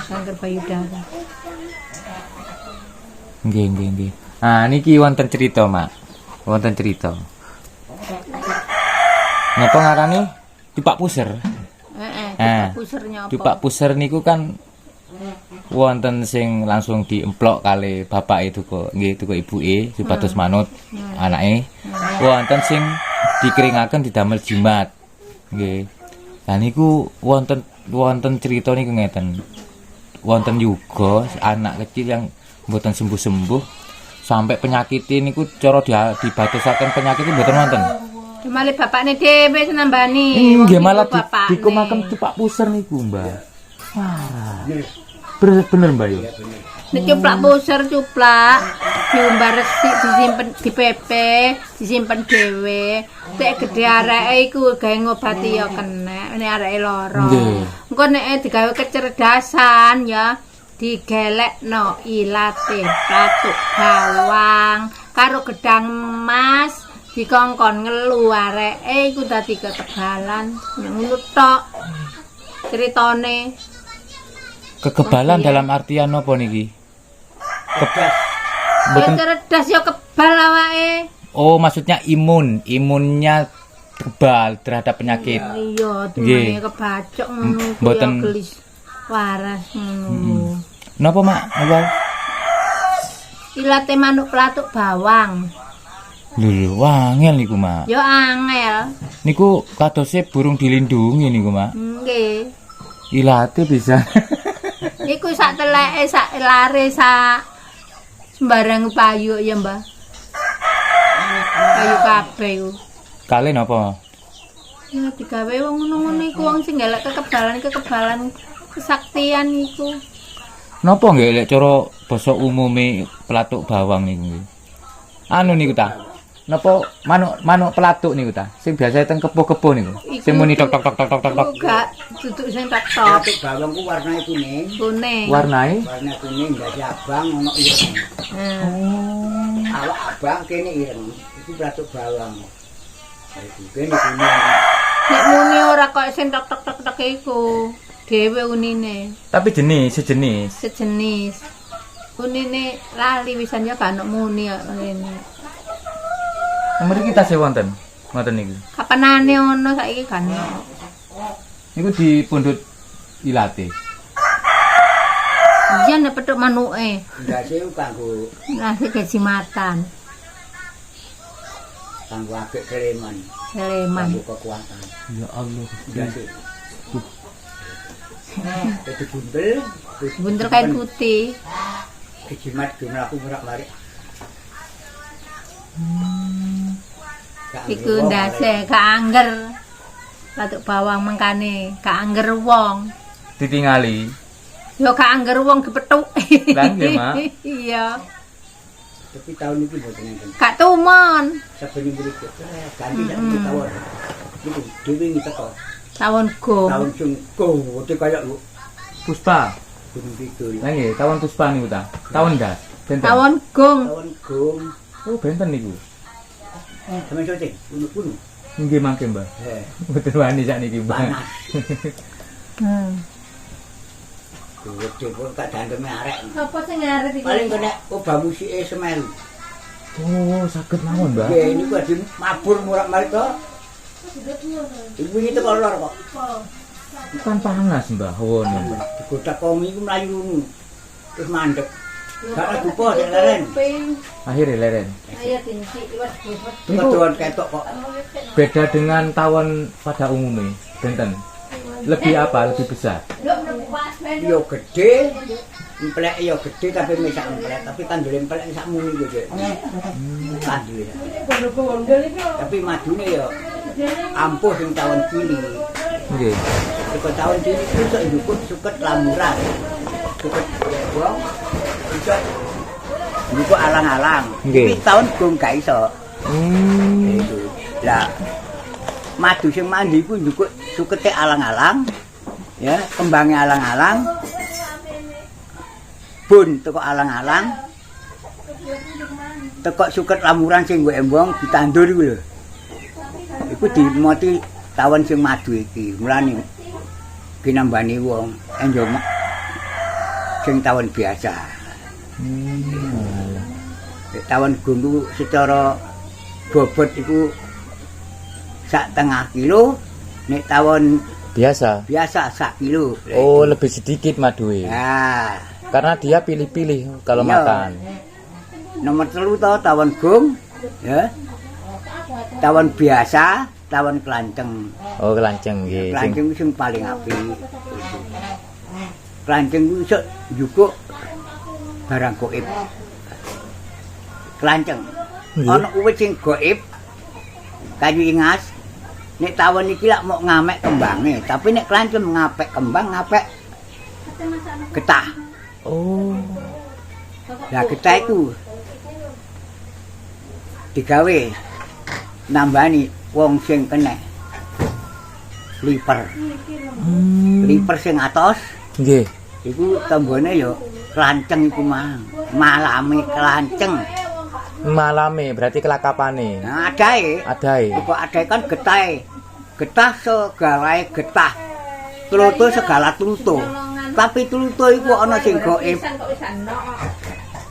[SPEAKER 1] Kanker payudara.
[SPEAKER 2] Nggih. Ah niki wonten cerita, Mak. Wonten cerita. Napa ngarani? Dipak Puser.
[SPEAKER 1] Heeh, pusernya apa?
[SPEAKER 2] Dipak Puser niku kan wonten sing langsung diemplok kali bapak itu kok nggih itu kok ibuke supados manut anake. Wonten sing dikeringaken didamel jimat. Nggih. Lah niku wonten cerita niku ngeten. Wonten yuga anak kecil yang mboten sembuh-sembuh sampai penyakit niku cara dibatasaken penyakit mboten wonten.
[SPEAKER 1] Malah bapakne dhewe senambani.
[SPEAKER 2] Nggih malah dikumaken Dipak Puser niku, Mbak. Wah. Bener Mbak yo.
[SPEAKER 1] Nek cuplak puser cuplak diumbar resik disimpen dipepe disimpen dhewe. Tek gedhe areke iku gawe ngobati ya kena nek areke lara. Engko nek digawe kecerdasan ya digelekno ilate patuk bawang karo gedang emas dikongkon ngelu areke iku dadi kekebalan ngono tok critane.
[SPEAKER 2] Kekebalan dalam artian apa niki?
[SPEAKER 1] Ya cerdas ya kebal awake.
[SPEAKER 2] Oh, maksudnya imunnya kebal terhadap penyakit.
[SPEAKER 1] Iya, dimane kebacok ngono kuwi ya gelis waras ngono.
[SPEAKER 2] Napa, Mak? Napa?
[SPEAKER 1] Ilate manuk pelatuk bawang.
[SPEAKER 2] Lho, wangel niku, Mak.
[SPEAKER 1] Ya angel.
[SPEAKER 2] Niku kadose burung dilindungi niku, Mak.
[SPEAKER 1] Nggih.
[SPEAKER 2] Ilate bisa.
[SPEAKER 1] Iku sak teleke, sak lare, sak sembarang payu ya, Mbah. Payu kabeh iku.
[SPEAKER 2] Kale napa?
[SPEAKER 1] Ya digawe wong ngono-ngono iku wong sing galak kekebalan kesaktian iku.
[SPEAKER 2] Napa nggih lek cara basa umume pelatuk bawang niku? Anu niku ta. Napa manuk pelatuk niku ta? Sing biasa teng kebo-kebo niku. Sing muni tok tok tok tok tok tok.
[SPEAKER 1] Enggak, duduk sing tok-tok.
[SPEAKER 3] Pelatuk bawang ku warnane kuning.
[SPEAKER 1] Kuning.
[SPEAKER 2] Warnae?
[SPEAKER 3] Warna kuning dadi abang ono ireng. Awak abang kene ireng. Iku pelatuk bawang. Iku kene kuning.
[SPEAKER 1] Nek muni ora kok sing tok-tok iku. Dhewe unine.
[SPEAKER 2] Tapi sejenis.
[SPEAKER 1] Sejenis. Unine lali wisan ya gak ono muni kok ngene.
[SPEAKER 2] Mriki tasih wonten. Ngoten niku.
[SPEAKER 1] Kapanane ono saiki kan.
[SPEAKER 2] Niku dipundhut ilate.
[SPEAKER 1] Iya nek petuk manuke.
[SPEAKER 3] Ndase kanggo
[SPEAKER 1] Nasi kejimatan.
[SPEAKER 3] kanggo apik Sleman.
[SPEAKER 1] Sleman.
[SPEAKER 3] Kanggo kekuatan.
[SPEAKER 2] Ya Allah.
[SPEAKER 3] Ndase. Dadi buntel,
[SPEAKER 1] Buntel kain putih.
[SPEAKER 3] kejimat mlaku merak-marik.
[SPEAKER 1] Iku ndase kaangger. Latuk bawang mengkane kaangger wong.
[SPEAKER 2] Ditingali.
[SPEAKER 1] Ya kaangger wong kepethuk.
[SPEAKER 2] Lah nggih, Mak.
[SPEAKER 1] Iya.
[SPEAKER 3] Tapi tahun iki mboten enten.
[SPEAKER 1] Gak tumon.
[SPEAKER 3] Saben mriki ganti sak tawar. Iku dhewe iki teko.
[SPEAKER 1] Tawon gong.
[SPEAKER 3] Tawon sing kuwete kaya lho
[SPEAKER 2] Puspa.
[SPEAKER 3] Gunung Kidul.
[SPEAKER 2] Lah nggih, tawon Puspa niku ta. Tawon ndas. Benten.
[SPEAKER 1] Tawon gong.
[SPEAKER 3] Tawon gong.
[SPEAKER 2] Oh, benten niku.
[SPEAKER 3] Sampe sote, gunung-gunung.
[SPEAKER 2] Nggih mangke, Mbah. Mboten wani sakniki, Mbah.
[SPEAKER 3] Panas.
[SPEAKER 1] Hmm.
[SPEAKER 3] Kuwete pun gak dandeme arek.
[SPEAKER 1] Apa sing arep iki?
[SPEAKER 3] Paling kena obah musike Semeru.
[SPEAKER 2] Oh, saged mawon, Mbah.
[SPEAKER 3] Nggih, niku adi mabur murak-marik to. Ibu iki teko lor kok.
[SPEAKER 2] Kan panas, Mbah. Wono, Mbah.
[SPEAKER 3] Digodak komi iku mlayu ngono. Terus mandek. Gak ada dupa sik leren.
[SPEAKER 2] Akhirnya leren.
[SPEAKER 1] Ayo dincik wis bos.
[SPEAKER 3] Kedoan ketok kok.
[SPEAKER 2] Beda dengan tawon pada umumnya, benten. Lebih apa? Lebih besar.
[SPEAKER 3] Yo gede. Emplek yo gede tapi mesak emplek, tapi kandel emplek sak muni yo, Dek. Kandel. Tapi madune yo ampuh sing tawon cilik.
[SPEAKER 2] Nggih.
[SPEAKER 3] Teko tawon cilik ku sok njupuk suket lamuran. Suket wong iso njupuk alang-alang.
[SPEAKER 2] Nggih.
[SPEAKER 3] Tapi tawon gong gak iso. Itu. Lah madu sing mandi ku njupuk sukete alang-alang. Ya, kembangnya alang-alang. Bun teko alang-alang. Teko suket lamuran sing nggo embong ditandur iku lho. Iku dimoti tawon sing madu iki. Mulane ginambani wong enjo sing tawon biasa. Tawon gunggu secara bobot iku sak setengah kilo, nek tawon
[SPEAKER 2] Biasa.
[SPEAKER 3] sak kilo.
[SPEAKER 2] Oh, lebih sedikit madue.
[SPEAKER 3] Ya.
[SPEAKER 2] Karena dia pilih-pilih kalau
[SPEAKER 3] Iya.
[SPEAKER 2] makan.
[SPEAKER 3] Nomor 3 to tawon gong, ya. Tawon biasa, tawon klanceng.
[SPEAKER 2] Oh, kelanceng nggih.
[SPEAKER 3] Klanceng sing paling apik. Klanceng ku iso njupuk barang gaib. Klanceng.
[SPEAKER 2] Nggih.
[SPEAKER 3] Ana uwit sing gaib. Kayu ingas. Nek tawon iki lak mok ngamek kembange, tapi nek klanceng ngapek kembang, ngapek getah.
[SPEAKER 2] Oh.
[SPEAKER 3] Lah getah iku digawe nambani wong sing kena liver. Liver sing atos
[SPEAKER 2] Nggih.
[SPEAKER 3] iku tembone ya klanceng iku mang. Malame klanceng.
[SPEAKER 2] Malame berarti kelakapane.
[SPEAKER 3] Nah, adae.
[SPEAKER 2] Adae.
[SPEAKER 3] Kok adae kan getahe. Getah segalae getah. Tluto segala tluto. Tapi tluto iku ana sing gaib.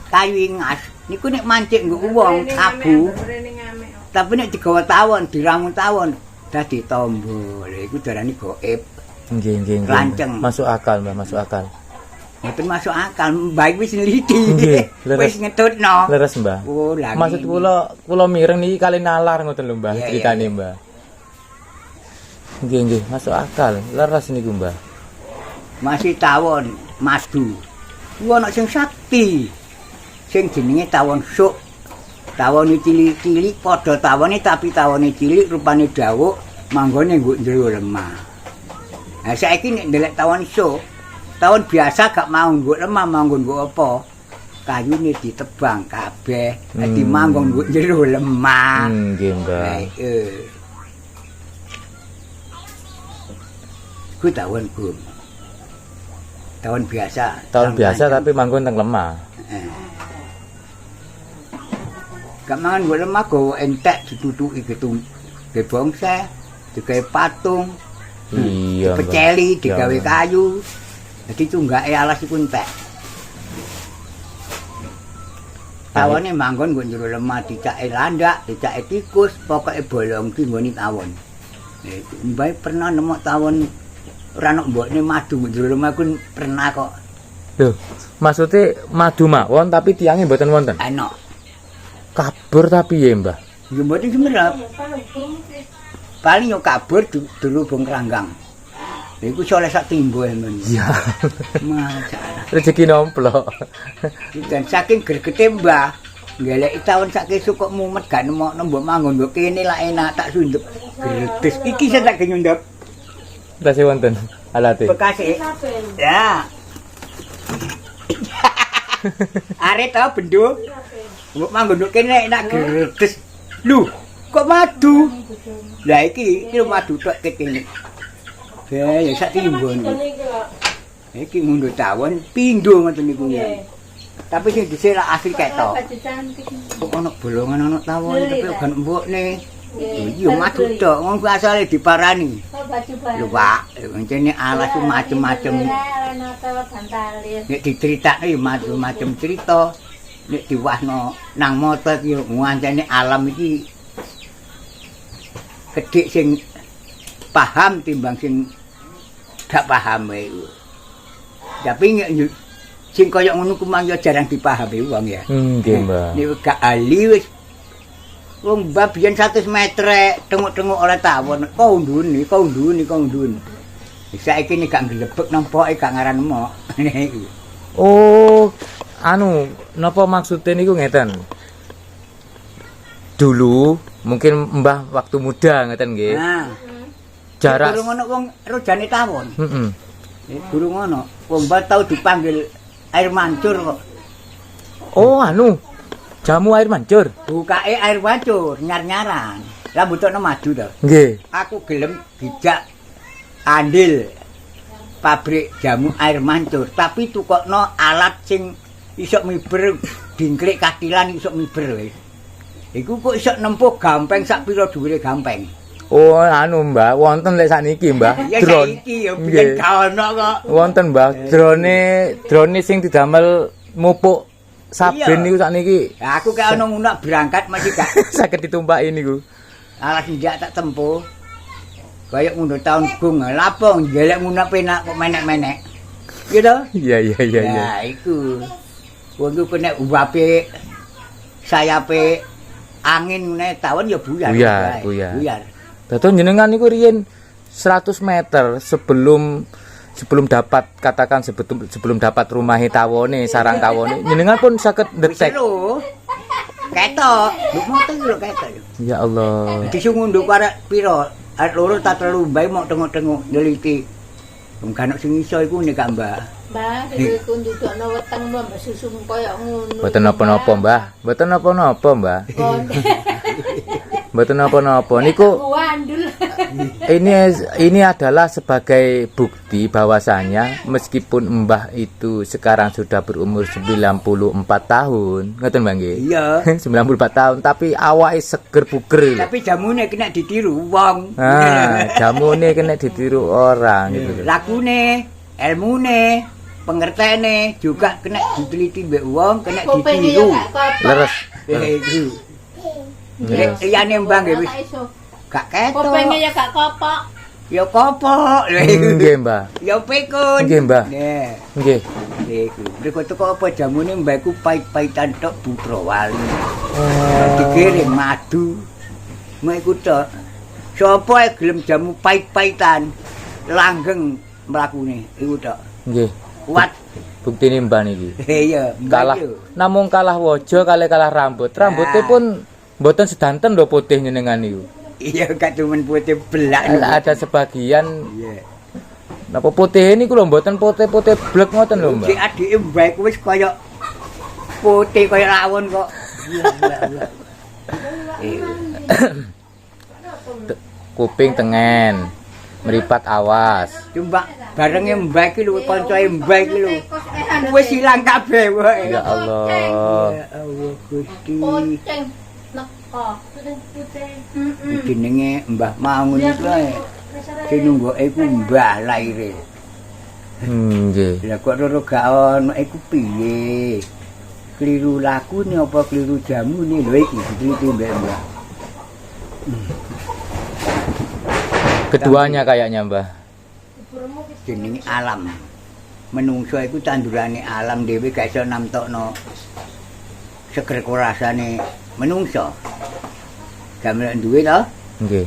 [SPEAKER 3] Kayu ingas niku nek mancing nggo wong abu. Tapi nek digawa tawon, diramu tawon dadi tombo. Lha iku darani gaib.
[SPEAKER 2] Nggih, nggih, nggih.
[SPEAKER 3] Klanceng.
[SPEAKER 2] Masuk akal, Mbah, masuk akal.
[SPEAKER 3] Mboten masuk akal, baik wis neliti.
[SPEAKER 2] Nggih, leres.
[SPEAKER 3] Wis ngetutno.
[SPEAKER 2] Leres, Mbah.
[SPEAKER 3] Oh, lagi.
[SPEAKER 2] Maksud kula mireng niki kali nalar ngoten lho, Mbah,
[SPEAKER 3] Iya,
[SPEAKER 2] ceritane,
[SPEAKER 3] iya.
[SPEAKER 2] Mbah. Nggih, nggih, masuk akal. Leres niku, Mbah.
[SPEAKER 3] Masih tawon madu. Ku ana sing sakti. Sing jenenge tawon suk. Tawone cilik-cilik padha tawone tapi tawone cilik rupane dawuk, manggone nggo njero lemah. Nah saiki nek ndelek tawon suk, tawon biasa gak mau nggo lemah, manggon nggo apa? Kayune ditebang kabeh, dadi manggon nggo njero lemah.
[SPEAKER 2] Nggih, Mbah.
[SPEAKER 3] Ku tawon gum. Tawon biasa.
[SPEAKER 2] Tahun biasa tapi manggon teng lemah.
[SPEAKER 3] Gak mangan gue lemah gue entek ditutuki gitu. Di bonsai, digawe patung,
[SPEAKER 2] Iya, Mbah.
[SPEAKER 3] dipeceli, digawe
[SPEAKER 2] Iya, Mbah.
[SPEAKER 3] kayu. Jadi tunggake alas iku entek. Tawane manggon gue njero lemah dicake landak, dicake tikus, pokoke bolong ki nggone tawon. Mbak pernah nemu tawon ora ana mbokne madu njero lemah ku pernah kok.
[SPEAKER 2] Lho, maksudnya madu mawon tapi tiangnya mboten wonten.
[SPEAKER 3] Enak.
[SPEAKER 2] Kabur tapi ya, Mbah.
[SPEAKER 3] Ya mboten semerap. Paling yo kabur dirubung keranggang. Iku soleh sak timbo men.
[SPEAKER 2] Iya.
[SPEAKER 3] Masalah.
[SPEAKER 2] Rezeki nomplok.
[SPEAKER 3] Dan saking gregete Mbah, ngeleki tawon sak kesuk kok mumet gak nemokno mbok manggon mbok kene lak enak tak sundep. Gredes iki sing tak nyundep.
[SPEAKER 2] Tasih wonten alate.
[SPEAKER 3] Bekase. Ya. Are to bendo. Mbok manggon mbok kene enak gredes. Lho, kok madu? Lah iki madu tok kene. Ya sak timbun. Iki ngundhuh tawon pindho ngoten niku ya. Tapi sing dhisik lak asli ketok. Kok ana bolongan ana tawon tapi gak mbokne. Iya madu tok, wong asale diparani. Lho Pak, encene alas macem-macem. Nek diceritakne ya macem-macem cerita. Nek diwasno nang motor iki ngancene alam iki gedhe sing paham timbang sing gak paham wae. Tapi sing kaya ngono ku mang ya jarang dipahami wong ya.
[SPEAKER 2] Nggih, Mbah.
[SPEAKER 3] Nek gak ahli wis wong mbah biyen 100 meter tenguk-tenguk oleh tawon. Kondune. Saiki nek gak nglebek nang pokoke gak ngaran emok.
[SPEAKER 2] Oh, anu, napa maksudnya niku ngeten? Dulu mungkin Mbah waktu muda ngeten nggih.
[SPEAKER 3] Nah,
[SPEAKER 2] Jarak
[SPEAKER 3] durung ono wong rojane tawon.
[SPEAKER 2] heeh.
[SPEAKER 3] Durung ono. Wong mbah tau dipanggil air mancur kok.
[SPEAKER 2] Oh, anu. Jamu air mancur.
[SPEAKER 3] Bukake air mancur, nyar-nyaran. Lah mbutokno maju to.
[SPEAKER 2] Nggih.
[SPEAKER 3] Aku gelem dijak andil pabrik jamu air mancur, tapi tukokno alat sing iso miber dingklik katilan iso miber wis. Iku kok iso nempuh gampeng sak pira dhuwure gampeng.
[SPEAKER 2] Oh, anu Mbah, wonten lek sakniki Mbah,
[SPEAKER 3] Ya
[SPEAKER 2] drone.
[SPEAKER 3] saiki ya biyen gak ono kok.
[SPEAKER 2] Wonten Mbah, drone sing didamel mupuk saben
[SPEAKER 3] Iya.
[SPEAKER 2] niku sakniki
[SPEAKER 3] Ya, aku kayak ono ngunak berangkat masih gak
[SPEAKER 2] saged ditumpaki niku.
[SPEAKER 3] alas njak tak tempuh. Kayak ngono tahun gung, lapo njelek ngunak penak kok menek-menek. Gitu?
[SPEAKER 2] Iya.
[SPEAKER 3] Ya, iku. Wong iku kena uwape sayape angin ngene tawon ya buyar.
[SPEAKER 2] Buyar. Dados jenengan niku riyen 100 meter sebelum dapat katakan sebelum dapat rumahe tawone, sarang tawone, jenengan pun saged ndetek.
[SPEAKER 3] Lho. Ketok, lho motor lho ketok.
[SPEAKER 2] Ya Allah.
[SPEAKER 3] Disungunduk arek pira? Arek loro ta telu mbae mok tengok-tengok neliti. Wong kanok sing iso iku nek gak Mbah.
[SPEAKER 1] Mbah, iki ndudukno weteng mbah susu koyo ngono.
[SPEAKER 2] Mboten napa-napa, Mbah. Mboten napa-napa, Mbah. Mboten napa-napa. Niku
[SPEAKER 1] Wandul.
[SPEAKER 2] ini adalah sebagai bukti bahwasanya meskipun Mbah itu sekarang sudah berumur 94 tahun, ngoten Mbah nggih?
[SPEAKER 3] Iya.
[SPEAKER 2] 94 tahun tapi awake seger buger.
[SPEAKER 3] Tapi jamune kena ditiru wong.
[SPEAKER 2] Jamune kena ditiru orang gitu.
[SPEAKER 3] Lakune, ilmune, pengertene juga kena diteliti mbek wong, kena ditiru.
[SPEAKER 2] Leres.
[SPEAKER 3] Iku. Liyane Mbah nggih wis gak ketok.
[SPEAKER 1] Kopenge ya gak kopok.
[SPEAKER 3] Ya kopok. Lha iku.
[SPEAKER 2] Nggih, Mbah.
[SPEAKER 3] Ya pikun.
[SPEAKER 2] Nggih, Mbah.
[SPEAKER 3] Nggih.
[SPEAKER 2] Nggih.
[SPEAKER 3] Iku. Mereka teko apa jamune mbahku pait-paitan tok Putra Wali. Dikirim madu. Mek iku tok. Sopo ae gelem jamu pait-paitan langgeng mlakune iku tok.
[SPEAKER 2] Nggih.
[SPEAKER 3] Kuat.
[SPEAKER 2] Buktine Mbah niki.
[SPEAKER 3] Iya,
[SPEAKER 2] Kalah namung kalah waja kali kalah rambut. Rambutnya pun mboten sedanten lho putih nyenengan niku.
[SPEAKER 3] Iya, gak cuman putih belak.
[SPEAKER 2] Ada sebagian
[SPEAKER 3] Iya.
[SPEAKER 2] napa putih niku lho mboten putih-putih blek ngoten lho,
[SPEAKER 3] Si
[SPEAKER 2] Mbak.
[SPEAKER 3] adike mbak wis kaya putih kaya rawon kok.
[SPEAKER 2] Kuping tengen, meripat awas.
[SPEAKER 3] Cuma barenge mbak iki lho kancae mbak iki lho. Wis ilang kabeh wae.
[SPEAKER 2] Ya Allah.
[SPEAKER 3] Ya Allah Gusti.
[SPEAKER 1] Kucing neko. Putih.
[SPEAKER 3] Jenenge Mbah Mangun iku ae. Sing nunggoke iku mbah laire.
[SPEAKER 2] Nggih.
[SPEAKER 3] Lah kok loro gak ono iku piye? Kliru lakune apa kliru jamune lho iki diteliti mbek Mbah.
[SPEAKER 2] Keduanya kayaknya, Mbah.
[SPEAKER 3] Jenenge alam. Menungso iku tandurane alam dhewe gak iso namtokno seger rasane menungso. Gamel duwe to?
[SPEAKER 2] Nggih.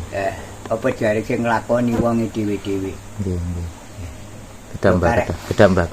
[SPEAKER 3] Apa jare sing nglakoni wong dhewe-dhewe.
[SPEAKER 2] Nggih. Kedah, Mbah.